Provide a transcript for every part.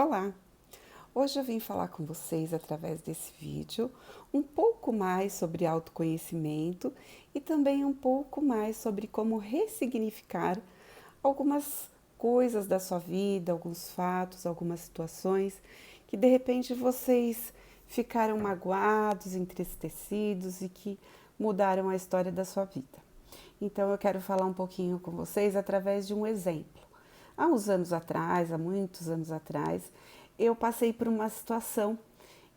Olá! Hoje eu vim falar com vocês através desse vídeo um pouco mais sobre autoconhecimento e também um pouco mais sobre como ressignificar algumas coisas da sua vida, alguns fatos, algumas situações que de repente vocês ficaram magoados, entristecidos e que mudaram a história da sua vida. Então eu quero falar um pouquinho com vocês através de um exemplo. Há uns anos atrás, há muitos anos atrás, eu passei por uma situação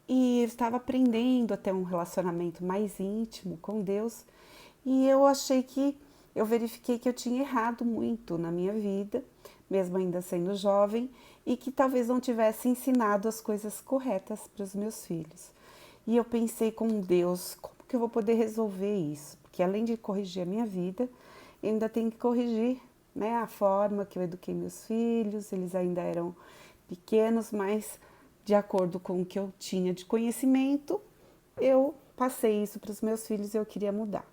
e eu estava aprendendo a ter um relacionamento mais íntimo com Deus e eu verifiquei que eu tinha errado muito na minha vida, mesmo ainda sendo jovem, e que talvez não tivesse ensinado as coisas corretas para os meus filhos. E eu pensei com Deus, como que eu vou poder resolver isso? Porque além de corrigir a minha vida, eu ainda tenho que corrigir, né, a forma que eu eduquei meus filhos. Eles ainda eram pequenos, mas de acordo com o que eu tinha de conhecimento, eu passei isso para os meus filhos e eu queria mudar.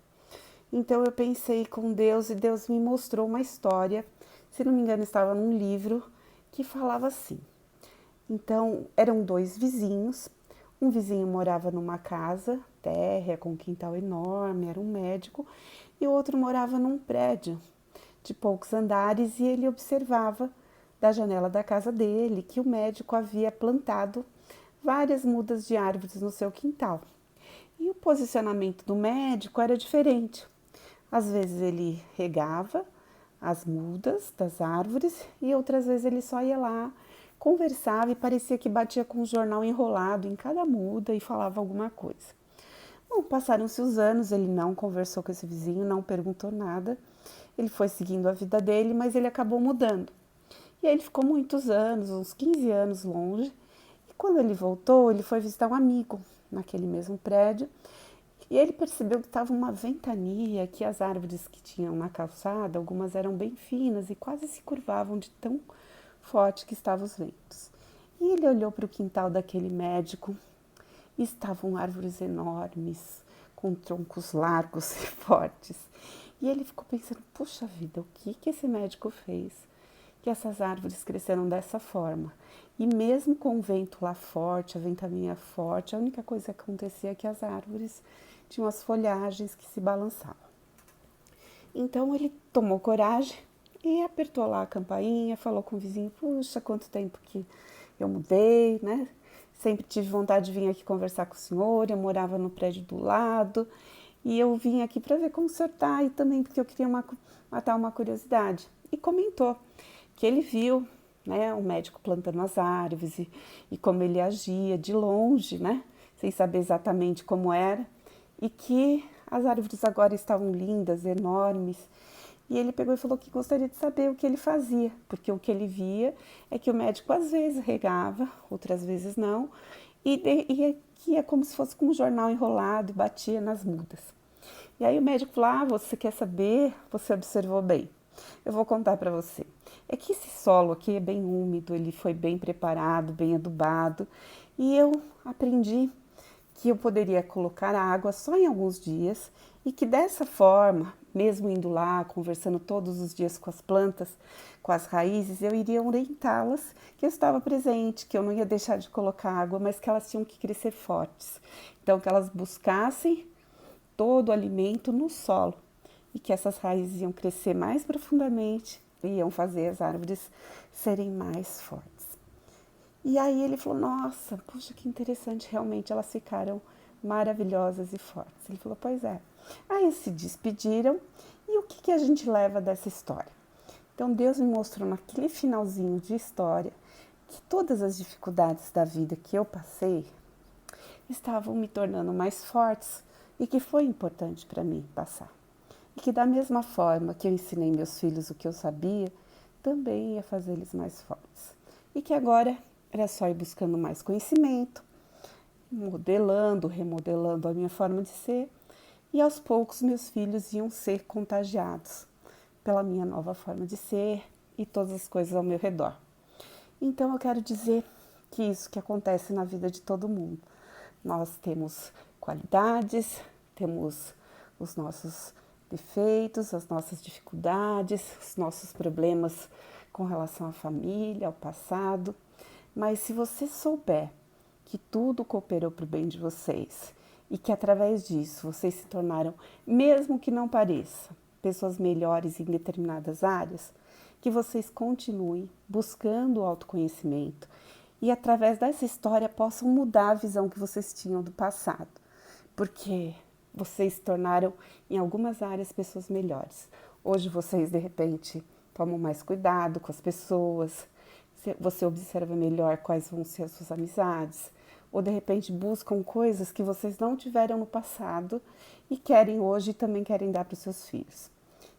Então eu pensei com Deus e Deus me mostrou uma história, se não me engano estava num livro, que falava assim. Então eram dois vizinhos, um vizinho morava numa casa térrea com um quintal enorme, era um médico, e o outro morava num prédio de poucos andares e ele observava da janela da casa dele que o médico havia plantado várias mudas de árvores no seu quintal. E o posicionamento do médico era diferente. Às vezes ele regava as mudas das árvores e outras vezes ele só ia lá, conversava e parecia que batia com um jornal enrolado em cada muda e falava alguma coisa. Bom, passaram-se os anos, ele não conversou com esse vizinho, não perguntou nada. Ele foi seguindo a vida dele, mas ele acabou mudando. E aí ele ficou muitos anos, uns 15 anos longe. E quando ele voltou, ele foi visitar um amigo naquele mesmo prédio. E ele percebeu que estava uma ventania, que as árvores que tinham na calçada, algumas eram bem finas e quase se curvavam de tão forte que estavam os ventos. E ele olhou para o quintal daquele médico e estavam árvores enormes, com troncos largos e fortes. E ele ficou pensando, puxa vida, o que esse médico fez? Que essas árvores cresceram dessa forma. E mesmo com o vento lá forte, a ventania forte, a única coisa que acontecia é que as árvores tinham as folhagens que se balançavam. Então ele tomou coragem e apertou lá a campainha, falou com o vizinho, puxa, quanto tempo que eu mudei, né? Sempre tive vontade de vir aqui conversar com o senhor, eu morava no prédio do lado e eu vim aqui para ver como o senhor está e também porque eu queria matar uma curiosidade. E comentou que ele viu, né, o médico plantando as árvores e como ele agia de longe, né, sem saber exatamente como era, e que as árvores agora estavam lindas, enormes. E ele pegou e falou que gostaria de saber o que ele fazia, porque o que ele via é que o médico às vezes regava, outras vezes não, e que é como se fosse com um jornal enrolado e batia nas mudas. E aí o médico falou, você quer saber? Você observou bem. Eu vou contar para você. É que esse solo aqui é bem úmido, ele foi bem preparado, bem adubado, e eu aprendi que eu poderia colocar a água só em alguns dias e que dessa forma, mesmo indo lá, conversando todos os dias com as plantas, com as raízes, eu iria orientá-las que eu estava presente, que eu não ia deixar de colocar água, mas que elas tinham que crescer fortes. Então, que elas buscassem todo o alimento no solo e que essas raízes iam crescer mais profundamente e iam fazer as árvores serem mais fortes. E aí ele falou, nossa, puxa, que interessante, realmente elas ficaram maravilhosas e fortes. Ele falou, pois é. Aí se despediram e o que a gente leva dessa história? Então Deus me mostrou naquele finalzinho de história que todas as dificuldades da vida que eu passei estavam me tornando mais fortes e que foi importante para mim passar. E que da mesma forma que eu ensinei meus filhos o que eu sabia, também ia fazer eles mais fortes. E que agora era só ir buscando mais conhecimento, modelando, remodelando a minha forma de ser, e aos poucos meus filhos iam ser contagiados pela minha nova forma de ser e todas as coisas ao meu redor. Então eu quero dizer que isso que acontece na vida de todo mundo. Nós temos qualidades, temos os nossos defeitos, as nossas dificuldades, os nossos problemas com relação à família, ao passado, Mas se você souber que tudo cooperou para o bem de vocês e que através disso vocês se tornaram, mesmo que não pareça, pessoas melhores em determinadas áreas, que vocês continuem buscando o autoconhecimento e através dessa história possam mudar a visão que vocês tinham do passado, porque vocês se tornaram em algumas áreas pessoas melhores. Hoje vocês de repente tomam mais cuidado com as pessoas, você observa melhor quais vão ser as suas amizades, ou de repente buscam coisas que vocês não tiveram no passado e querem hoje e também querem dar para os seus filhos.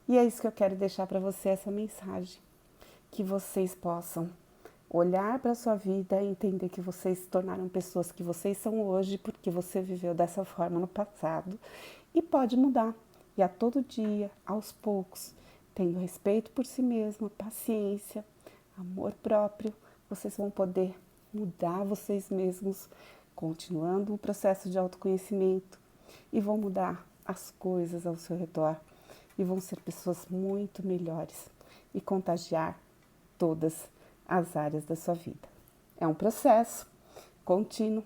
E é isso que eu quero deixar para você, essa mensagem, que vocês possam olhar para a sua vida e entender que vocês se tornaram pessoas que vocês são hoje porque você viveu dessa forma no passado e pode mudar. E a todo dia, aos poucos, tendo respeito por si mesmo, paciência, amor próprio, vocês vão poder mudar vocês mesmos, continuando o processo de autoconhecimento e vão mudar as coisas ao seu redor e vão ser pessoas muito melhores e contagiar todas as áreas da sua vida. É um processo contínuo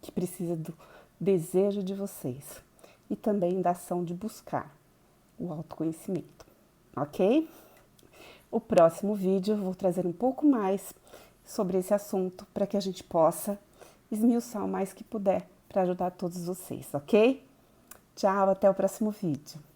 que precisa do desejo de vocês e também da ação de buscar o autoconhecimento, ok? O próximo vídeo eu vou trazer um pouco mais sobre esse assunto para que a gente possa esmiuçar o mais que puder para ajudar todos vocês, ok? Tchau, até o próximo vídeo.